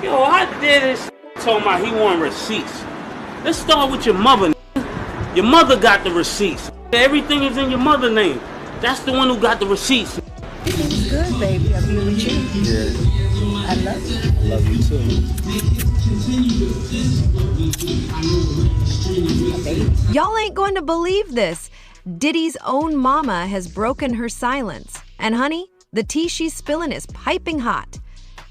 Yo, I did this talking about he want receipts. Let's start with your mother. Your mother got the receipts. Everything is in your mother's name. That's the one who got the receipts. Everything's good, baby. I'll be with you. Yeah. I love you. Love you too. Y'all ain't going to believe this. Diddy's own mama has broken her silence. And honey, the tea she's spilling is piping hot.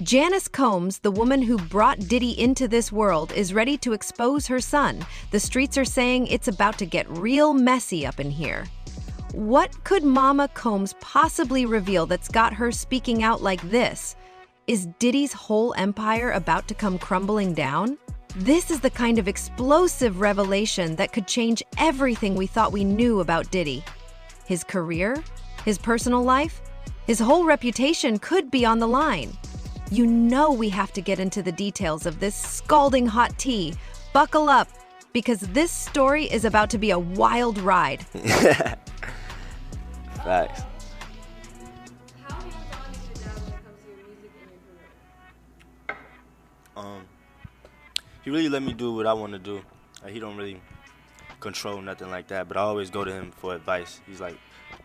Janice Combs, the woman who brought Diddy into this world, is ready to expose her son. The streets are saying it's about to get real messy up in here. What could Mama Combs possibly reveal that's got her speaking out like this? Is Diddy's whole empire about to come crumbling down? This is the kind of explosive revelation that could change everything we thought we knew about Diddy. His career, his personal life, his whole reputation could be on the line. You know we have to get into the details of this scalding hot tea. Buckle up, because this story is about to be a wild ride. Facts. How hands-on is your dad when it comes to your music and your career? He really let me do what I want to do. Like, he don't really control nothing like that, but I always go to him for advice. He's like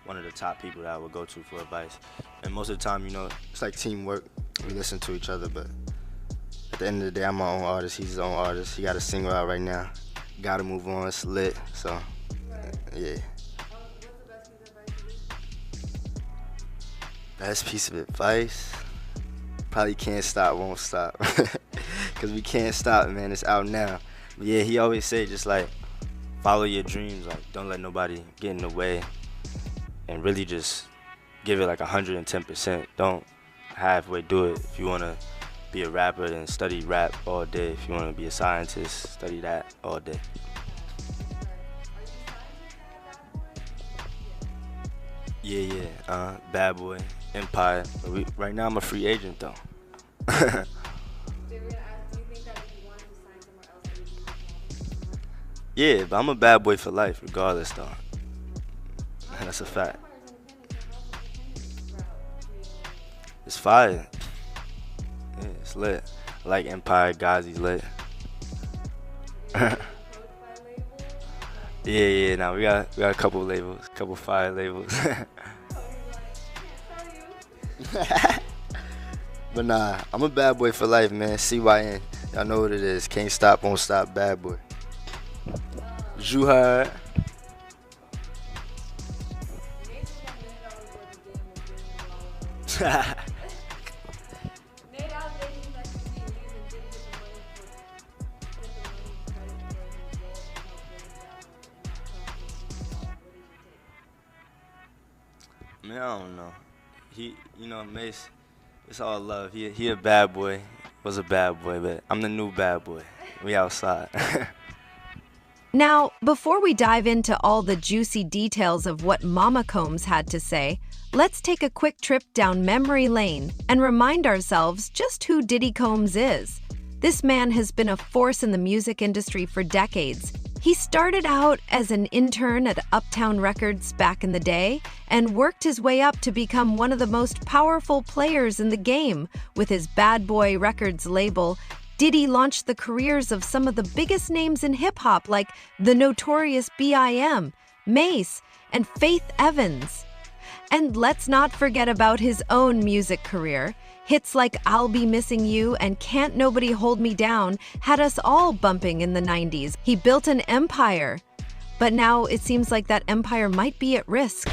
one of the top people that I would go to for advice. And most of the time, you know, it's like teamwork. We listen to each other, but at the end of the day, I'm my own artist. He's his own artist. He got a single out right now. Gotta move on. It's lit. So, yeah. Best piece of advice? Probably can't stop, won't stop. Because we can't stop, man. It's out now. But yeah, he always say just like, follow your dreams. Like, don't let nobody get in the way. And really just give it like 110%. Don't halfway do it. If you want to be a rapper, then study rap all day. If you want to be a scientist, study that all day. Yeah. Bad Boy, Empire. But right now I'm a free agent though. Yeah, but I'm a bad boy for life regardless though. That's a fact. It's fire. Yeah, it's lit. I like Empire, Ghazi's lit. Yeah, now we got a couple labels, couple fire labels. But nah, I'm a bad boy for life, man. CYN. Y'all know what it is. Can't stop, won't stop, bad boy. Juhar. Man, I don't know. He, you know, Mace, it's all love. He a bad boy, was a bad boy, but I'm the new bad boy. We outside. Now, before we dive into all the juicy details of what Mama Combs had to say, let's take a quick trip down memory lane and remind ourselves just who Diddy Combs is. This man has been a force in the music industry for decades. He started out as an intern at Uptown Records back in the day and worked his way up to become one of the most powerful players in the game. With his Bad Boy Records label, Diddy launched the careers of some of the biggest names in hip-hop like the notorious B.I.M., Mace, and Faith Evans. And let's not forget about his own music career. Hits like I'll Be Missing You and Can't Nobody Hold Me Down had us all bumping in the 90s. He built an empire. But now it seems like that empire might be at risk.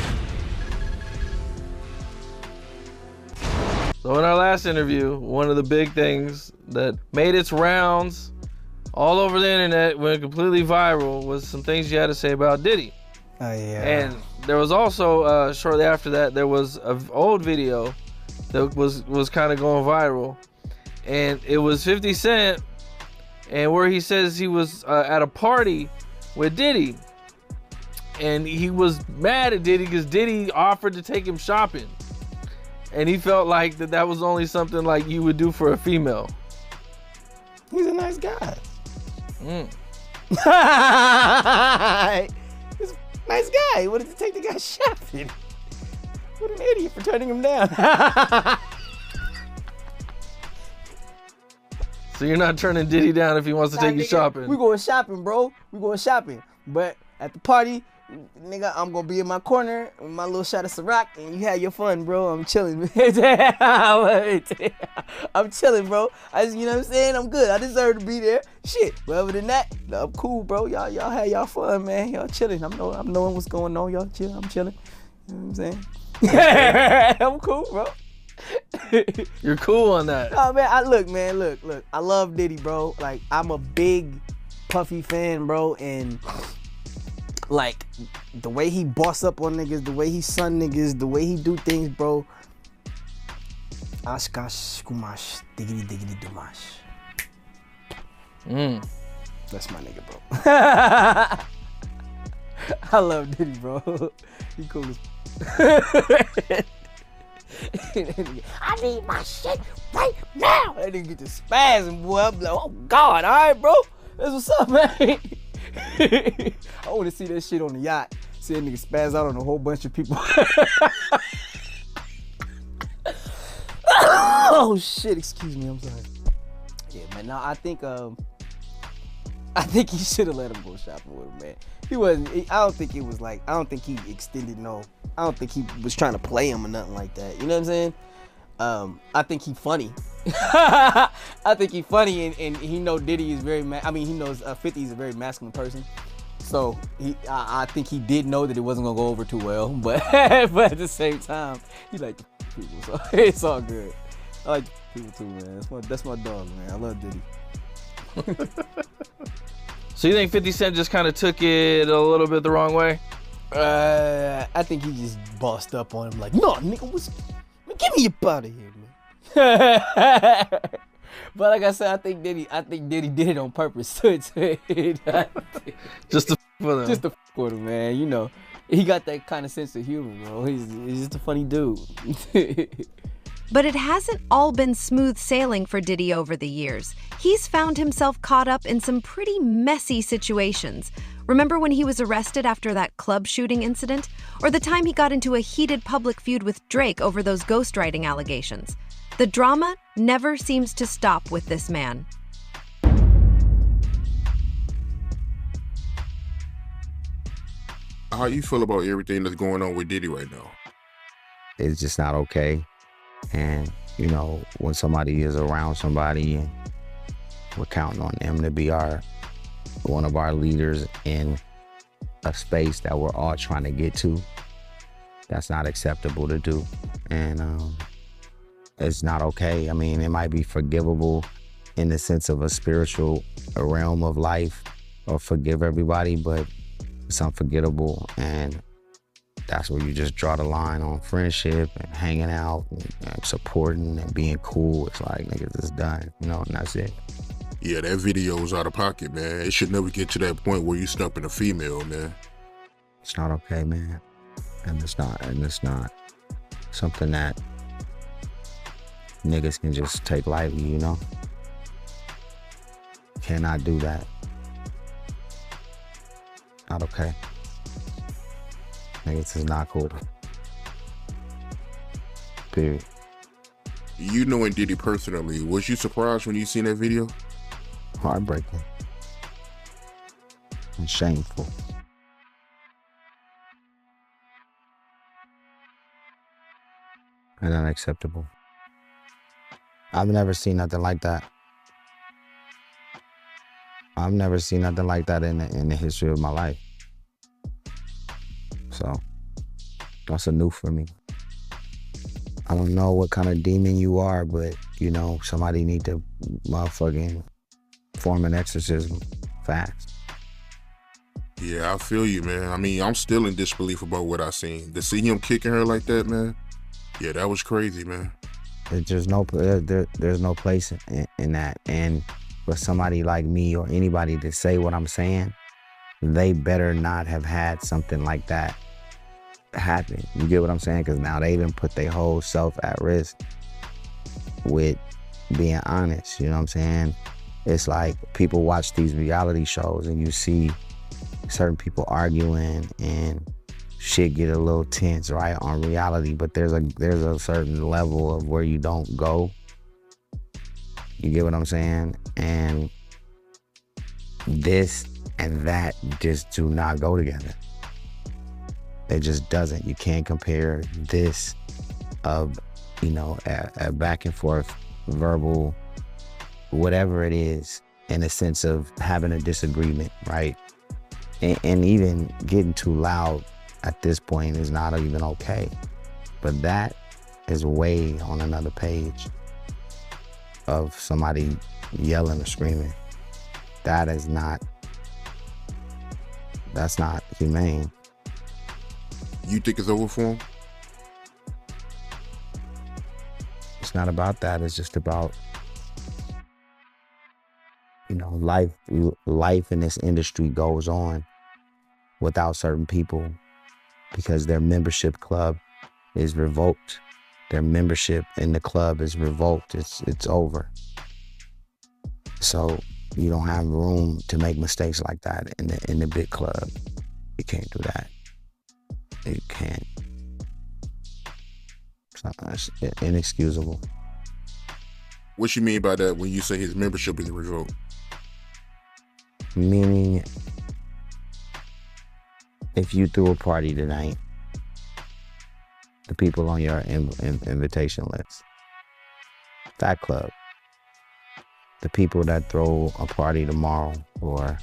So in our last interview, one of the big things that made its rounds all over the internet, went completely viral, was some things you had to say about Diddy. Oh, yeah. And there was also, shortly after that, there was an old video that was kind of going viral. And it was 50 Cent, and where he says he was at a party with Diddy. And he was mad at Diddy because Diddy offered to take him shopping. And he felt like that was only something like you would do for a female. He's a nice guy. He's a nice guy. He wanted to take the guy shopping. What an idiot for turning him down. So you're not turning Diddy down if he wants to take you shopping. We going shopping, bro. We going shopping. But at the party, nigga, I'm gonna be in my corner with my little shot of Ciroc, and you have your fun, bro. I'm chilling. I'm chilling, bro. You know what I'm saying? I'm good. I deserve to be there. Shit. But other than that, I'm cool, bro. Y'all have y'all fun, man. Y'all chilling. I'm knowing what's going on. Y'all chilling. I'm chilling. You know what I'm saying? I'm cool, bro. You're cool on that. Oh man, look. I love Diddy, bro. Like, I'm a big Puffy fan, bro, and like the way he boss up on niggas, the way he son niggas, the way he do things, bro. Ashkash kumash diggity diggity dumash. That's my nigga, bro. I love Diddy, bro. He cool as I need my shit right now. That nigga get to spazzing, boy. I'm like, oh God, all right, bro. That's what's up, man. I want to see that shit on the yacht. See that nigga spaz out on a whole bunch of people. Oh shit, excuse me, I'm sorry. Yeah, man. No, I think he should have let him go shopping with him, man. He wasn't. I don't think it was like. I don't think he extended no. I don't think he was trying to play him or nothing like that. You know what I'm saying? I think he funny. I think he funny, and he know Diddy is very. He knows 50 is a very masculine person. So I think he did know that it wasn't gonna go over too well. But at the same time, he like the people, so it's all good. I like the people too, man. That's my dog, man. I love Diddy. So you think 50 Cent just kind of took it a little bit the wrong way? I think he just bossed up on him like, no, nigga, get me up out of here, man. But like I said, I think Diddy did it on purpose. Just to f with him. Just to f with him, man. You know, he got that kind of sense of humor, bro. He's just a funny dude. But it hasn't all been smooth sailing for Diddy over the years. He's found himself caught up in some pretty messy situations. Remember when he was arrested after that club shooting incident? Or the time he got into a heated public feud with Drake over those ghostwriting allegations? The drama never seems to stop with this man. How you feel about everything that's going on with Diddy right now? It's just not okay. And, you know, when somebody is around somebody and we're counting on them to be one of our leaders in a space that we're all trying to get to, that's not acceptable to do. And it's not okay. I mean, it might be forgivable in the sense of a spiritual realm of life or forgive everybody, but it's unforgettable. And that's where you just draw the line on friendship and hanging out and supporting and being cool. It's like, niggas, it's done, you know, and that's it. Yeah, that video was out of pocket, man. It should never get to that point where you stumping a female, man. It's not okay, man. And it's not something that niggas can just take lightly, you know? Cannot do that. Not okay. Niggas is not cool. Period. You knowing Diddy personally, was you surprised when you seen that video? Heartbreaking. And shameful. And unacceptable. I've never seen nothing like that. I've never seen nothing like that in the history of my life. So that's a new for me. I don't know what kind of demon you are, but you know, somebody need to motherfucking form an exorcism fast. Yeah, I feel you, man. I mean, I'm still in disbelief about what I seen. To see him kicking her like that, man, yeah, that was crazy, man. There's no place in that. And for somebody like me or anybody to say what I'm saying, they better not have had something like that happen. You get what I'm saying? Because now they even put their whole self at risk with being honest. You know what I'm saying? It's like people watch these reality shows and you see certain people arguing and shit get a little tense, right, on reality, but there's a certain level of where you don't go. You get what I'm saying? And this and that just do not go together. It just doesn't. You can't compare this of, a back and forth verbal, whatever it is, in a sense of having a disagreement, right? And even getting too loud at this point is not even okay. But that is way on another page of somebody yelling or screaming. That's not humane. You think it's over for him? It's not about that. It's just about, life in this industry goes on without certain people because their membership club is revoked. Their membership in the club is revoked. It's over. So you don't have room to make mistakes like that in the big club. You can't do that. You can't. It's inexcusable. What you mean by that when you say his membership is revoked? Meaning, if you threw a party tonight, the people on your invitation list, that club, the people that throw a party tomorrow or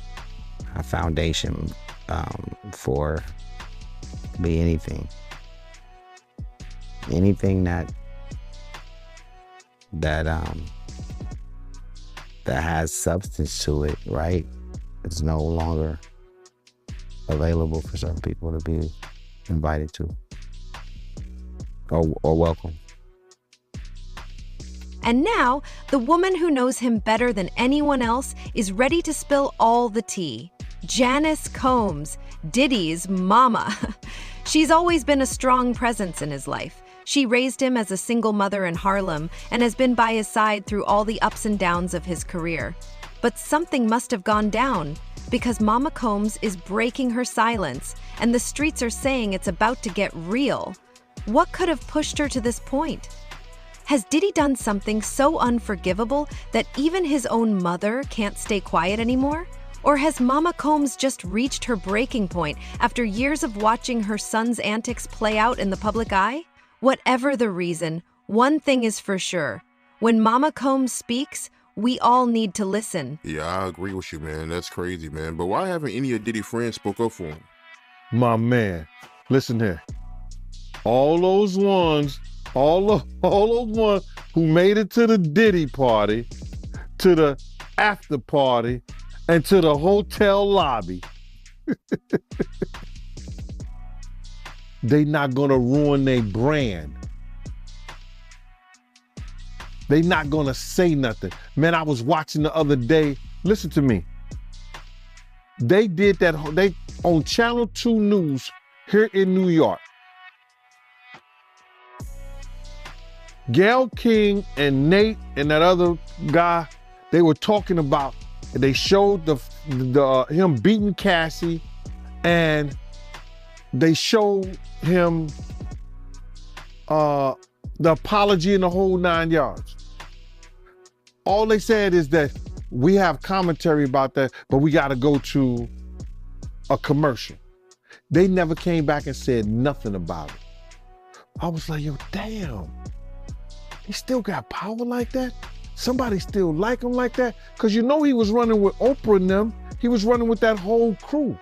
a foundation for be anything that has substance to it, right? It's no longer available for certain people to be invited to or welcome. And now, the woman who knows him better than anyone else is ready to spill all the tea. Janice Combs, Diddy's mama. She's always been a strong presence in his life. She raised him as a single mother in Harlem and has been by his side through all the ups and downs of his career. But something must have gone down because Mama Combs is breaking her silence and the streets are saying it's about to get real. What could have pushed her to this point? Has Diddy done something so unforgivable that even his own mother can't stay quiet anymore? Or has Mama Combs just reached her breaking point after years of watching her son's antics play out in the public eye? Whatever the reason, one thing is for sure. When Mama Combs speaks, we all need to listen. Yeah, I agree with you, man. That's crazy, man. But why haven't any of Diddy's friends spoke up for him? My man, listen here. All those ones who made it to the Diddy party, to the after party, and to the hotel lobby, they not gonna ruin their brand. They not gonna say nothing. Man, I was watching the other day, listen to me. They did that, they on Channel 2 News here in New York. Gayle King and Nate and that other guy, they were talking about, they showed the him beating Cassie, and they showed him the apology in the whole 9 yards. All they said is that we have commentary about that, but we got to go to a commercial. They never came back and said nothing about it. I was like, yo, damn. He still got power like that? Somebody still like him like that? Because he was running with Oprah and them. He was running with that whole crew.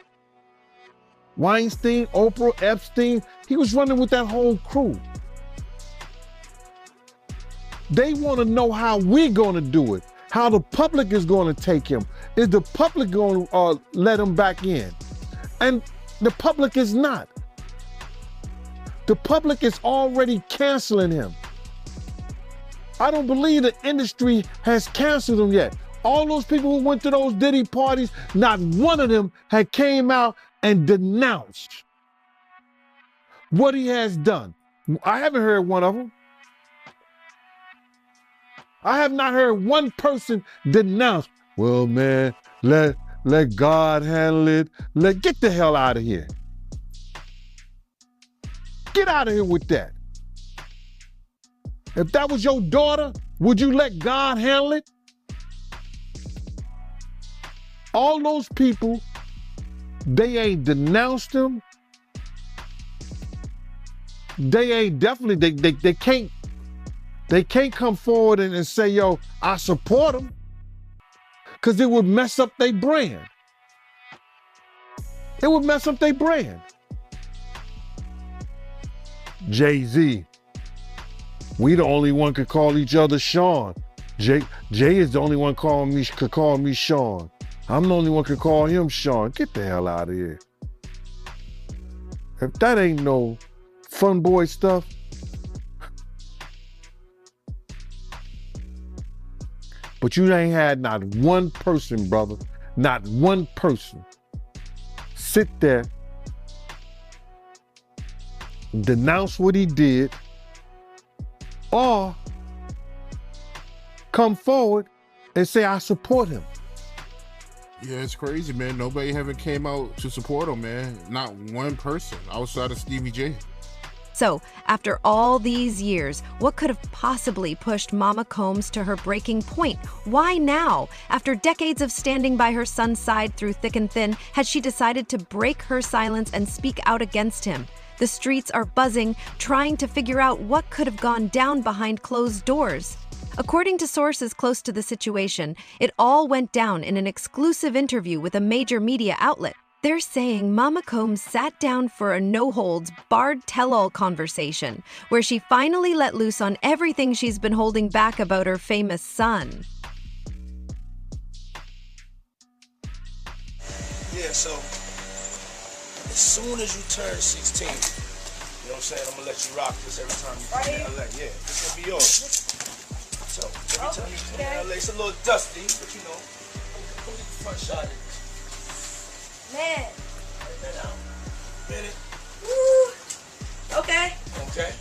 Weinstein, Oprah, Epstein, he was running with that whole crew. They want to know how we're going to do it, how the public is going to take him. Is the public going to let him back in? And the public is not. The public is already canceling him. I don't believe the industry has canceled him yet. All those people who went to those Diddy parties, not one of them had came out and denounced what he has done. I haven't heard one of them. I have not heard one person denounce, well, man, let God handle it. Get the hell out of here. Get out of here with that. If that was your daughter, would you let God handle it? all those people, they ain't denounced him. They ain't definitely, they can't come forward and say, yo, I support him. Because it would mess up their brand. It would mess up their brand. Jay-Z. We the only one could call each other Sean. Jay is the only one could call me Sean. I'm the only one could call him Sean. Get the hell out of here. If that ain't no fun boy stuff. But you ain't had not one person, brother, not one person sit there, denounce what he did, or come forward and say, I support him. Yeah, it's crazy, man. Nobody haven't came out to support him, man. Not one person outside of Stevie J. So, after all these years, what could have possibly pushed Mama Combs to her breaking point? Why now? After decades of standing by her son's side through thick and thin, had she decided to break her silence and speak out against him? The streets are buzzing, trying to figure out what could have gone down behind closed doors. According to sources close to the situation, it all went down in an exclusive interview with a major media outlet. They're saying Mama Combs sat down for a no-holds-barred tell-all conversation, where she finally let loose on everything she's been holding back about her famous son. Yeah, so as soon as you turn 16, you know what I'm saying, I'm gonna let you rock this every time you come to LA. Yeah, this gonna be yours. So every time you come to LA, it's a little dusty, but you know, come get the front shot of it. Man. Minute. Woo. Okay. Okay.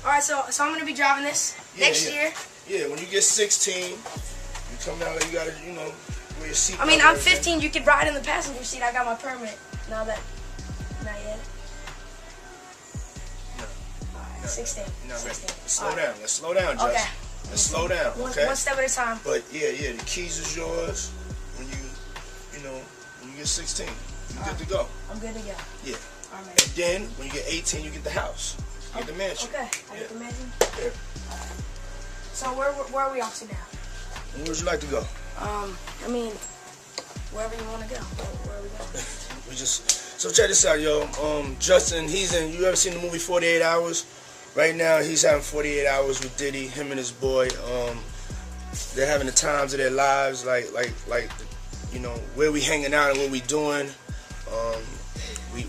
All right, so I'm gonna be driving this next year. Yeah, when you get 16, you come down there, you gotta, you know, wear your seat. I mean, I'm 15. You could ride in the passenger seat. I got my permit. Not yet. No. All right, 16. No, 16. Let's slow down. Let's slow down, Judge. Okay. Let's slow down. Okay. One step at a time. But yeah, the keys is yours when you get 16. You good to go. I'm good to go. Yeah. All right. And then when you get 18, you get the house. You get the mansion. Okay. I get the mansion. Yeah. So where are we off to now? Where would you like to go? I mean, wherever you want to go. Where are we going? So check this out, yo. Justin, you ever seen the movie 48 Hours? Right now, he's having 48 hours with Diddy, him and his boy. They're having the times of their lives, like, you know, where we hanging out and what we doing.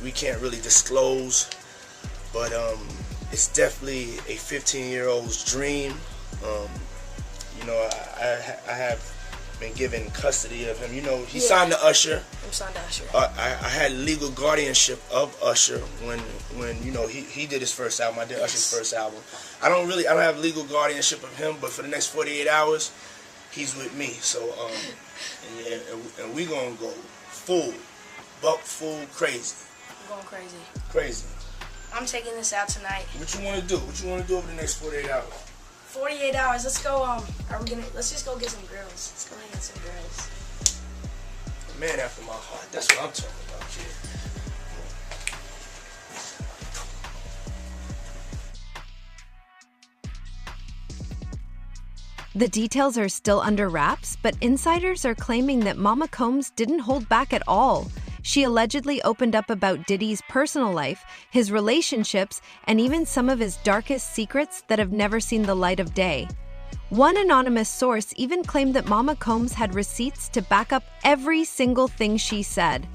We can't really disclose, but it's definitely a 15-year-old's dream. You know, I have been given custody of him. You know, he signed to Usher. I'm signed to Usher. I had legal guardianship of Usher when you know he did his first album. I did Usher's first album. I don't have legal guardianship of him, but for the next 48 hours, he's with me. So and we gonna go buck full crazy. I'm going crazy. Crazy. I'm taking this out tonight. What you want to do? What you want to do over the next 48 hours? 48 hours. Let's go. Let's just go get some girls. Let's go get some girls. A man after my heart. That's what I'm talking about, kid. The details are still under wraps, but insiders are claiming that Mama Combs didn't hold back at all. She allegedly opened up about Diddy's personal life, his relationships, and even some of his darkest secrets that have never seen the light of day. One anonymous source even claimed that Mama Combs had receipts to back up every single thing she said.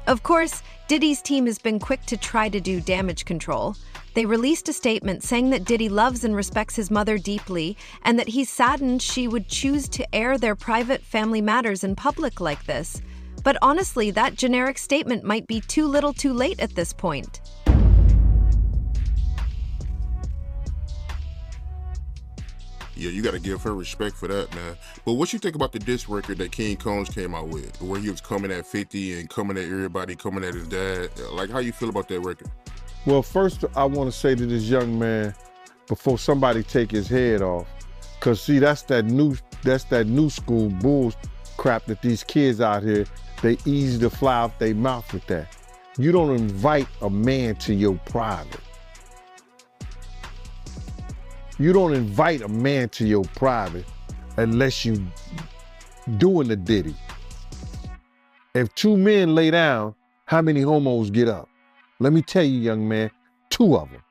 Of course, Diddy's team has been quick to try to do damage control. They released a statement saying that Diddy loves and respects his mother deeply, and that he's saddened she would choose to air their private family matters in public like this. But honestly, that generic statement might be too little too late at this point. Yeah, you got to give her respect for that, man. But what you think about the diss record that King Combs came out with, where he was coming at 50 and coming at everybody, coming at his dad? Like, how you feel about that record? Well, first, I want to say to this young man, before somebody take his head off, because see, that's that new school bull crap that these kids out here, they easy to fly off their mouth with that. You don't invite a man to your private. You don't invite a man to your private unless you doing the Diddy. If two men lay down, how many homos get up? Let me tell you, young man, 2 of them.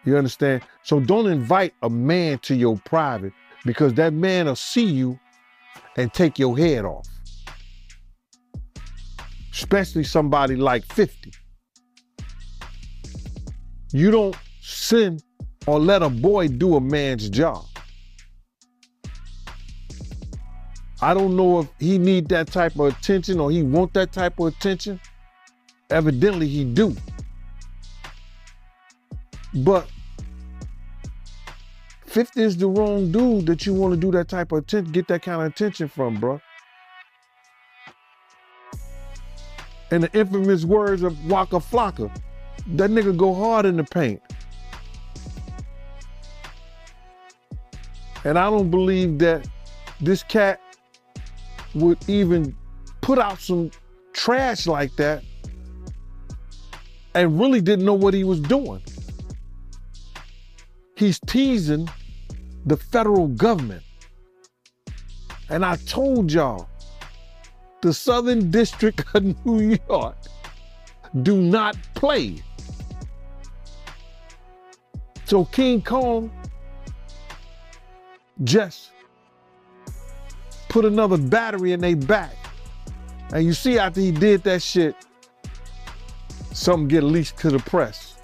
You understand? So don't invite a man to your private because that man will see you and take your head off. Especially somebody like 50. You don't send or let a boy do a man's job. I don't know if he need that type of attention or he want that type of attention. Evidently he do. But 50 is the wrong dude that you want to do that type of attention, get that kind of attention from, bro. In the infamous words of Waka Flocka, that nigga go hard in the paint. And I don't believe that this cat would even put out some trash like that and really didn't know what he was doing. He's teasing the federal government. And I told y'all, the Southern District of New York do not play. So King Kong just put another battery in their back. And you see after he did that shit, something get leaked to the press.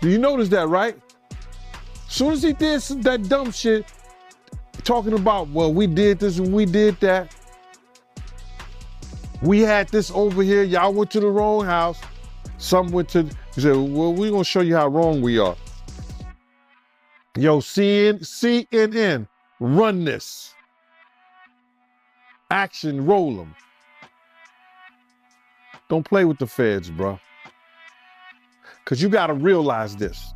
Do you notice that, right? Soon as he did that dumb shit, talking about, well, we did this and we did that. We had this over here, y'all went to the wrong house. Some went to, he said, well, we're gonna show you how wrong we are. Yo, CNN, run this. Action, roll them. Don't play with the feds, bro. Because you got to realize this.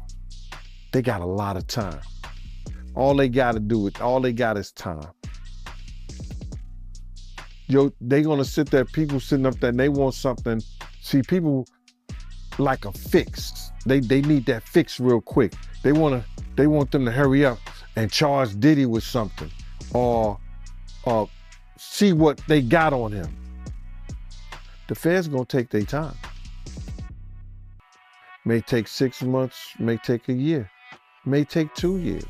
They got a lot of time. All they got is time. Yo, they going to sit there, people sitting up there and they want something. See, people like a fix. They need that fix real quick. They want them to hurry up and charge Diddy with something or see what they got on him. The feds gonna take their time. May take 6 months, may take a year, may take 2 years.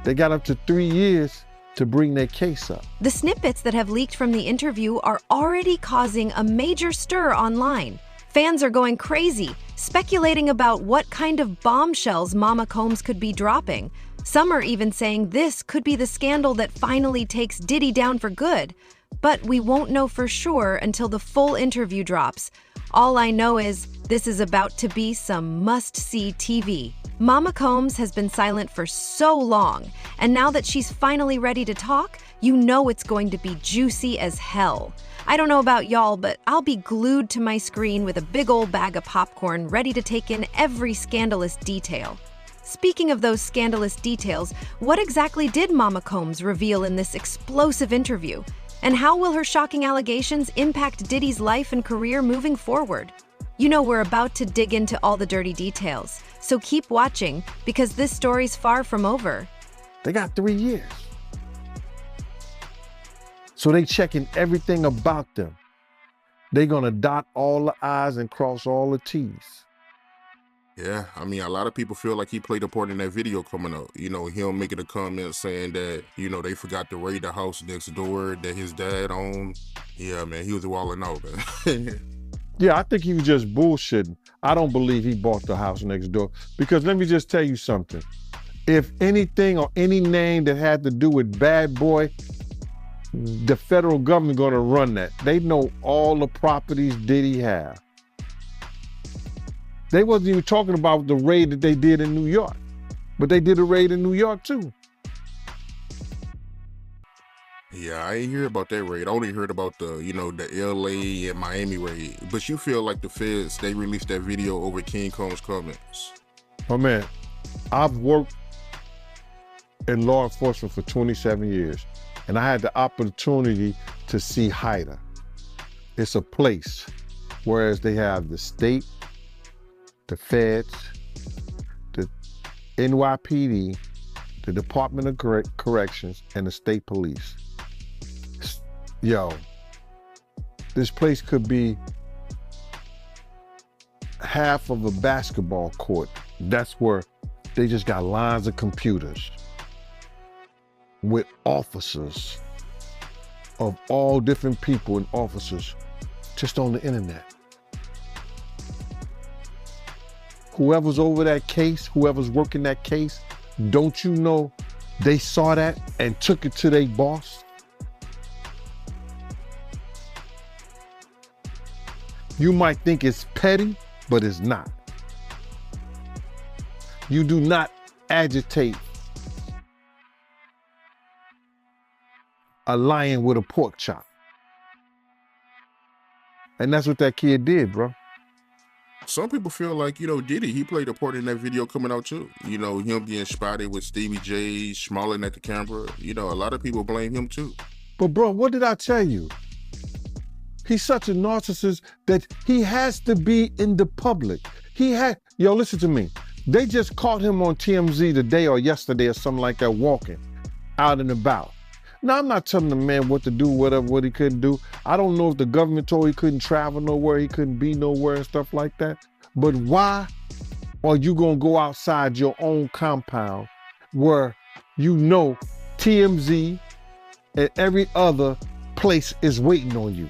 They got up to 3 years to bring their case up. The snippets that have leaked from the interview are already causing a major stir online. Fans are going crazy, speculating about what kind of bombshells Mama Combs could be dropping. Some are even saying this could be the scandal that finally takes Diddy down for good. But we won't know for sure until the full interview drops. All I know is this is about to be some must-see TV. Mama Combs has been silent for so long, and now that she's finally ready to talk, you know it's going to be juicy as hell. I don't know about y'all, but I'll be glued to my screen with a big old bag of popcorn ready to take in every scandalous detail. Speaking of those scandalous details, what exactly did Mama Combs reveal in this explosive interview? And how will her shocking allegations impact Diddy's life and career moving forward? You know we're about to dig into all the dirty details, so keep watching because this story's far from over. They got 3 years. So they checking everything about them. They gonna dot all the I's and cross all the T's. Yeah, I mean, a lot of people feel like he played a part in that video coming up. You know, him making a comment saying that, you know, they forgot to raid the house next door that his dad owned. Yeah, man, he was wilding out, man. Yeah, I think he was just bullshitting. I don't believe he bought the house next door. Because let me just tell you something. If anything or any name that had to do with Bad Boy, the federal government gonna run that. They know all the properties Diddy have. They wasn't even talking about the raid that they did in New York, but they did a raid in New York too. Yeah, I ain't hear about that raid. I only heard about the, you know, the LA and Miami raid. But you feel like the feds, they released that video over King Kong's comments. Oh man, I've worked in law enforcement for 27 years, and I had the opportunity to see HIDA. It's a place, whereas they have the state, the feds, the NYPD, the Department of Corrections, and the state police. Yo, this place could be half of a basketball court. That's where they just got lines of computers with officers of all different people and officers just on the internet. Whoever's over that case, whoever's working that case, don't you know they saw that and took it to their boss? You might think it's petty, but it's not. You do not agitate a lion with a pork chop. And that's what that kid did, bro. Some people feel like, Diddy, he played a part in that video coming out too. Him being spotted with Stevie J, smiling at the camera. A lot of people blame him too. But bro, what did I tell you? He's such a narcissist that he has to be in the public. Yo, listen to me. They just caught him on TMZ today or yesterday or something like that, walking out and about. Now, I'm not telling the man what to do, what he couldn't do. I don't know if the government told he couldn't travel nowhere, he couldn't be nowhere and stuff like that. But why are you gonna go outside your own compound where TMZ and every other place is waiting on you?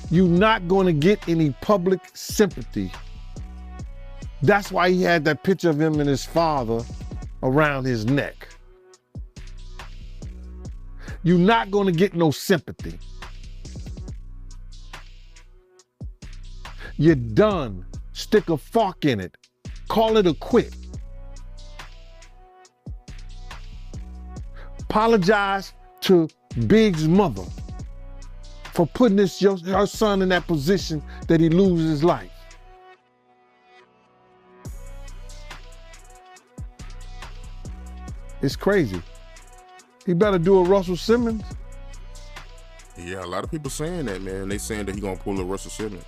You're not gonna get any public sympathy. That's why he had that picture of him and his father around his neck. You're not gonna get no sympathy. You're done. Stick a fork in it. Call it a quit. Apologize to Big's mother for putting her son in that position that he loses his life. It's crazy. He better do a Russell Simmons. Yeah, a lot of people saying that, man. They saying that he gonna pull a Russell Simmons.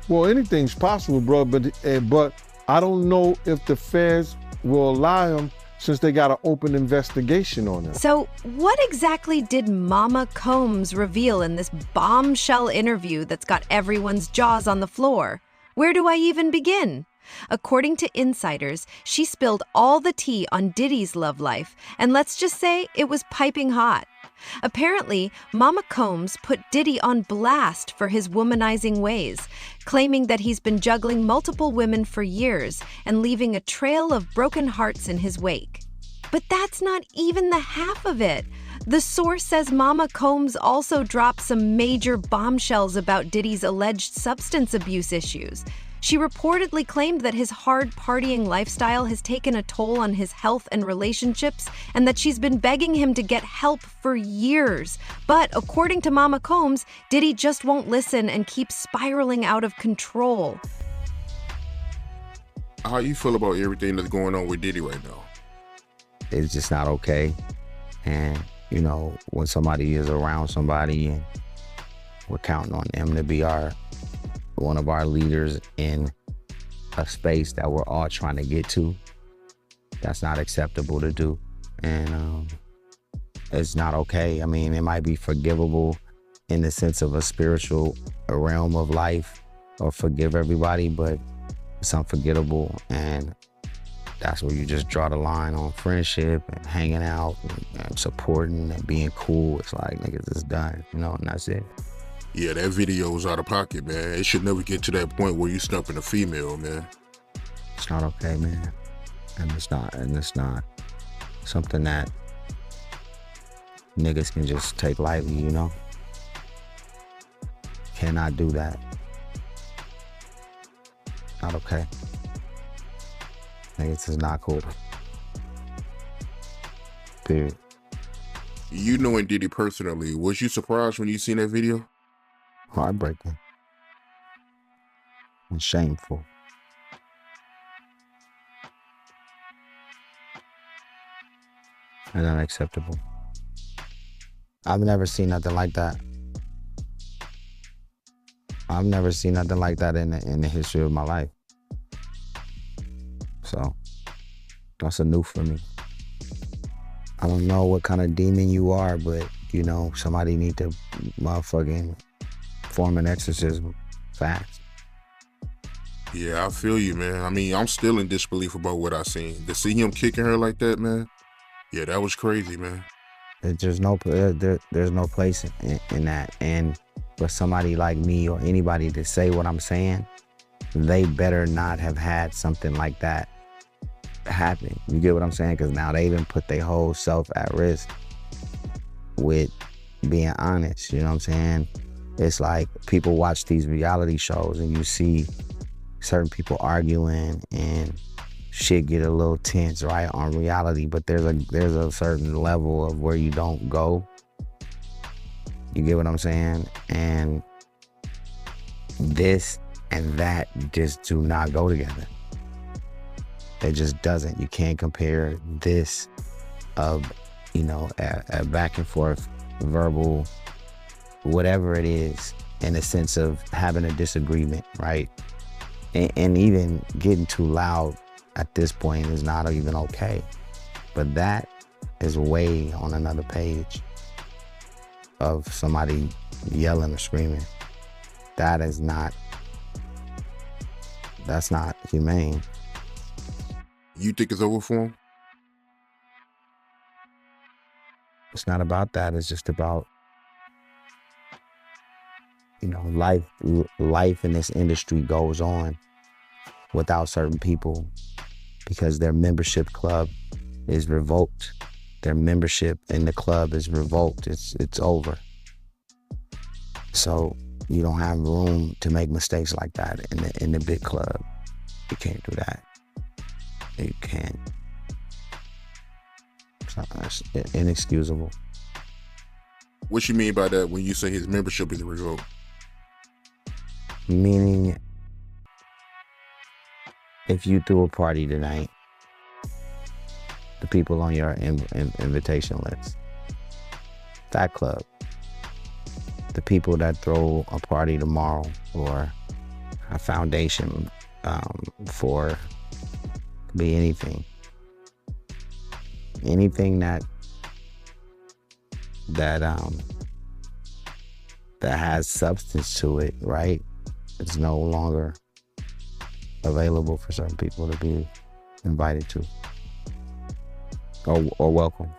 Well, anything's possible, bro, but I don't know if the feds will allow him since they got an open investigation on him. So, what exactly did Mama Combs reveal in this bombshell interview that's got everyone's jaws on the floor? Where do I even begin? According to insiders, she spilled all the tea on Diddy's love life, and let's just say it was piping hot. Apparently, Mama Combs put Diddy on blast for his womanizing ways, claiming that he's been juggling multiple women for years and leaving a trail of broken hearts in his wake. But that's not even the half of it. The source says Mama Combs also dropped some major bombshells about Diddy's alleged substance abuse issues. She reportedly claimed that his hard partying lifestyle has taken a toll on his health and relationships, and that she's been begging him to get help for years. But according to Mama Combs, Diddy just won't listen and keeps spiraling out of control. How you feel about everything that's going on with Diddy right now? It's just not okay. And, when somebody is around somebody and we're counting on them to be one of our leaders in a space that we're all trying to get to, that's not acceptable to do. And it's not okay. I mean, it might be forgivable in the sense of a spiritual realm of life or forgive everybody, but it's unforgettable. And that's where you just draw the line on friendship and hanging out and supporting and being cool. It's like, niggas, it's done, and that's it. Yeah, that video was out of pocket, man. It should never get to that point where you stumping a female, man. It's not okay, man. And it's not something that niggas can just take lightly, Cannot do that. Not okay. Niggas is not cool. Period. You knowing Diddy personally, was you surprised when you seen that video? Heartbreaking and shameful. and unacceptable. I've never seen nothing like that. I've never seen nothing like that in the history of my life. So that's a new for me. I don't know what kind of demon you are, but you know, somebody need to motherfucking form an exorcism fast. Yeah, I feel you, man. I mean, I'm still in disbelief about what I seen. To see him kicking her like that, man. Yeah, that was crazy, man. There's no place in that. And for somebody like me or anybody to say what I'm saying, they better not have had something like that happen. You get what I'm saying? Because now they even put their whole self at risk with being honest. You know what I'm saying? It's like people watch these reality shows and you see certain people arguing and shit get a little tense, right, on reality, but there's a certain level of where you don't go. You get what I'm saying? And this and that just do not go together. It just doesn't. You can't compare this of, you know, a back and forth verbal, whatever it is, in the sense of having a disagreement, right? And even getting too loud at this point is not even okay. But that is way on another page of somebody yelling or screaming. That's not humane. You think it's over for him? It's not about that. It's just about, you know, life in this industry goes on without certain people because their membership club is revoked. Their membership in the club is revoked. It's over. So you don't have room to make mistakes like that in the big club. You can't do that. You can't. It's inexcusable. What you mean by that when you say his membership is revoked? Meaning, if you threw a party tonight, the people on your invitation list, that club, the people that throw a party tomorrow or a foundation for be anything that has substance to it, right? It's no longer available for certain people to be invited to or welcome.